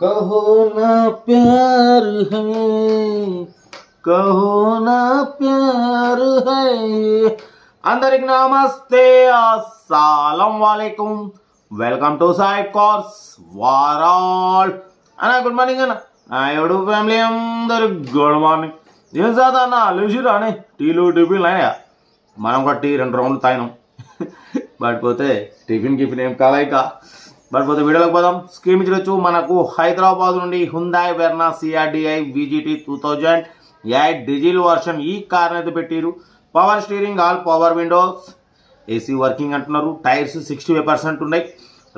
कहो ना प्यार है कहो ना प्यार है అందరికి నమస్తే అస్సలం వాలేకుం వెల్కమ్ టు సాయి కోర్స్ వారాల్ అన్న గుడ్ మార్నింగ్ అన్న నా ఎవడు ఫ్యామిలీ అందరు గుడ్ మార్నింగ్ ఏం సాదా అన్న లేచిరా అని టీలు టిఫిన్లు అయినా మనం కూడా టీ 2 రౌండ్లు తాగినాం పడిపోతే టిఫిన్ ఏం కాలేక పడిపోతే వీడియోలోకి పోదాం. స్కీమ్ ఇచ్చవచ్చు మనకు హైదరాబాద్ నుండి హుందాయ్ Verna CRDI VGT 2008 diesel version ఈ కార్ అయితే పెట్టిరు. Power steering, all power Windows, AC working అంటున్నారు. టైర్స్ 65% ఉన్నాయి.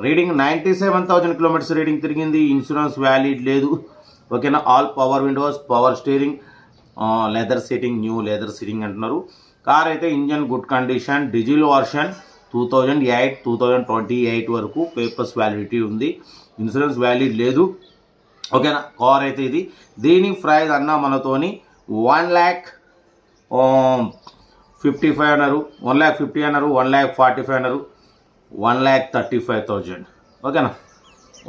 రీడింగ్ 97,000 కిలోమీటర్స్ రీడింగ్ తిరిగింది. ఇన్సూరెన్స్ వ్యాలిడ్ లేదు. ఓకేనా. All power Windows, power steering, leather seating, new leather seating అంటున్నారు. కార్ అయితే engine good condition. Diesel version 2008 వరకు పేపర్స్ వ్యాలిడిటీ ఉంది. Insurance valid లేదు. ఓకేనా. కార్ అయితే ఇది. దీని ప్రైస్ అన్న మనతోని 1,55,000 అన్నారు, 1,50,000 అన్నారు, 1,45,000 అన్నారు, 1,35,000. ఓకేనా.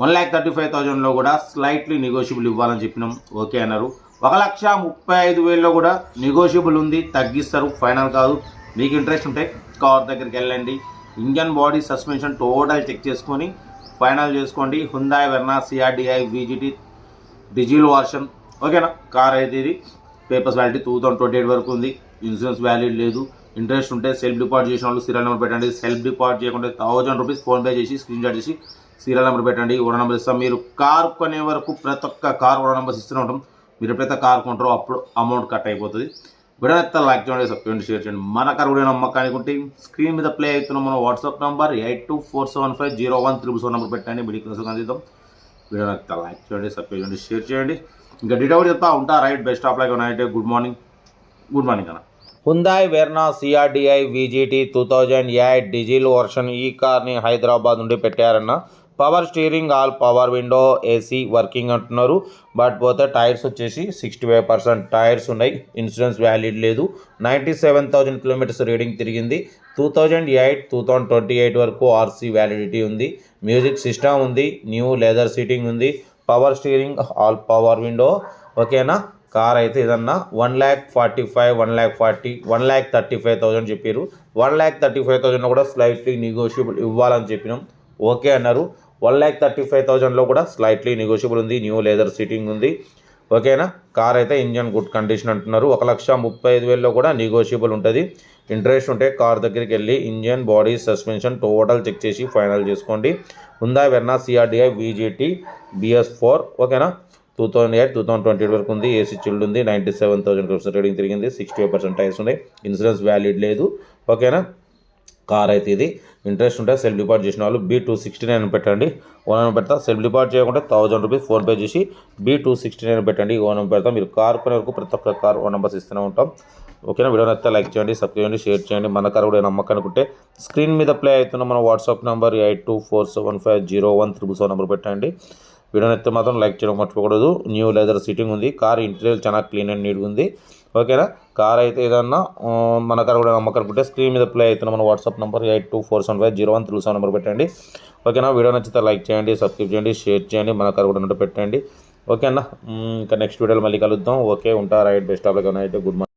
1,35,000లో కూడా స్లైట్లీ నెగోషియబుల్ ఇవ్వాలని చెప్పినాం. ఓకే అన్నారు. 1,35,000లో కూడా నెగోషియబుల్ ఉంది, తగ్గిస్తారు, ఫైనల్ కాదు. మీకు ఇంట్రెస్ట్ ఉంటే కార్ దగ్గరికి వెళ్ళండి. Engine, body, suspension total check చేసుకొని ఫైనల్ చేసుకోండి. Hyundai Verna CRDI VGT diesel version. ఓకేనా. కార్ అయితే ఇది. పేపర్స్ వ్యాలిటీ 2028 వరకు ఉంది. ఇన్సూరెన్స్ వ్యాలిడ్ లేదు. ఇంట్రెస్ట్ ఉంటే సెల్ఫ్ డిపాజిట్ చేసిన వాళ్ళు సీరియల్ నెంబర్ పెట్టండి. సెల్ఫ్ డిపాజిట్ చేయకుండా 1000 రూపీస్ ఫోన్పే చేసి స్క్రీన్ షాట్ చేసి సీరియల్ నెంబర్ పెట్టండి. ఓనర్ నెంబర్ ఇస్తాం. మీరు కార్ కొనే వరకు ప్రతి ఒక్క కార్ ఓనర్ నెంబర్స్ ఇస్తూనే ఉంటాం. మీరు ఎప్పుడైతే కార్ కొంటారో అప్పుడు అమౌంట్ కట్ అయిపోతుంది. వీడియో అయితే లైక్ చేయండి, సబ్స్క్రైబ్ షేర్ చేయండి. మన కార్ వీడియో నమ్మకానికి ఉంటే స్క్రీన్ మీద ప్లే అవుతున్న మన వాట్సాప్ నెంబర్ 8247501377 నెంబర్ పెట్టండి. వీడియో కోసం అందిద్దాం. వీడియో అయితే లైక్ చేయండి, సబ్స్క్రైబ్ చేయండి, షేర్ చేయండి. ఇంకా డీటెయిల్ చెప్తా ఉంటా. Right, best of like night. Good morning అన్న. Hyundai Verna CRDI VGT 2008 diesel version ఈ కార్ని హైదరాబాద్ నుండి పెట్టారన్న. Power steering, all power window, AC working అంటున్నారు. బట్ పోతే టైర్స్ వచ్చేసి 65% టైర్స్ ఉన్నాయి. ఇన్సూరెన్స్ వ్యాలిడ్ లేదు. 97,000 కిలోమీటర్స్ రీడింగ్ తిరిగింది. 2008 వరకు ఆర్సీ వ్యాలిడిటీ ఉంది. మ్యూజిక్ సిస్టమ్ ఉంది. న్యూ లెదర్ సీటింగ్ ఉంది. Power steering, all power window. ఓకేనా. కార్ అయితే ఏదన్నా 1,35,000 చెప్పారు. 1,35,000 కూడా స్లైట్లీ నెగోషియబుల్ ఇవ్వాలని చెప్పినాం. ఓకే అన్నారు. 1,35,000లో కూడా స్లైట్లీ నెగోషియబుల్ ఉంది. న్యూ లెదర్ సీటింగ్ ఉంది. ఓకేనా. కార్ అయితే ఇంజన్ గుడ్ కండిషన్ అంటున్నారు. 1,35,000లో కూడా నెగోషియబుల్ ఉంటుంది. ఇంట్రెస్ట్ ఉంటే కార్ దగ్గరికి వెళ్ళి engine, body, suspension total check చేసి ఫైనల్ చేసుకోండి. Hyundai Verna CRDI VGT BS4. ఓకేనా. 2008 వరకు ఉంది. ఏసీ చిల్డ్ ఉంది. 97,000 కిలోమీటర్స్ రీడింగ్ తిరిగింది. 65% టైర్స్ ఉన్నాయి. ఇన్సూరెన్స్ వ్యాలిడ్ లేదు. ఓకేనా. కార్ అయితే ఇది. ఇంట్రెస్ట్ ఉంటే సెల్ఫ్ డిపాజిట్ చేసిన వాళ్ళు B269 పెట్టండి. ఓనర్ పెడతా. సెల్ఫ్ డిపాజిట్ చేయకుండా 1000 రూపీస్ ఫోన్పే చేసి B269 పెట్టండి. ఓనర్ పెడతా. మీరు కార్ కొనే వరకు ప్రతి ఒక్క కార్ ఓనర్ నెంబర్స్ ఇస్తూనే ఉంటాం. ఓకేనా. వీడియో నచ్చితే లైక్ చేయండి, సబ్స్క్రైబ్ చేయండి, షేర్ చేయండి. మన కార్ కూడా నమ్మకం అనుకుంటే స్క్రీన్ మీద ప్లే అవుతున్న మన వాట్సాప్ నెంబర్ 8247501377 నెంబర్ పెట్టండి. వీడియో నచ్చితే మాత్రం లైక్ చేయడం మర్చిపోకూడదు. న్యూ లెదర్ సీటింగ్ ఉంది. కార్ ఇంటీరియర్ చాలా క్లీన్ అండ్ నీట్గా ఉంది. ఓకేనా. కార్ అయితే ఏదన్నా మన కార్ కూడా నమ్మకం అనుకుంటే స్క్రీన్ మీద ప్లే అవుతున్న మన వాట్సాప్ నెంబర్ 8247501377 నెంబర్ పెట్టండి. ఓకేనా. వీడియో నచ్చితే లైక్ చేయండి, సబ్స్క్రైబ్ చేయండి, షేర్ చేయండి. మన కార్ కూడా పెట్టండి. ఓకేనా. ఇంకా నెక్స్ట్ వీడియోలో మళ్ళీ కలుద్దాం. ఓకే, ఉంటా. Right, best of luck night. Good morning.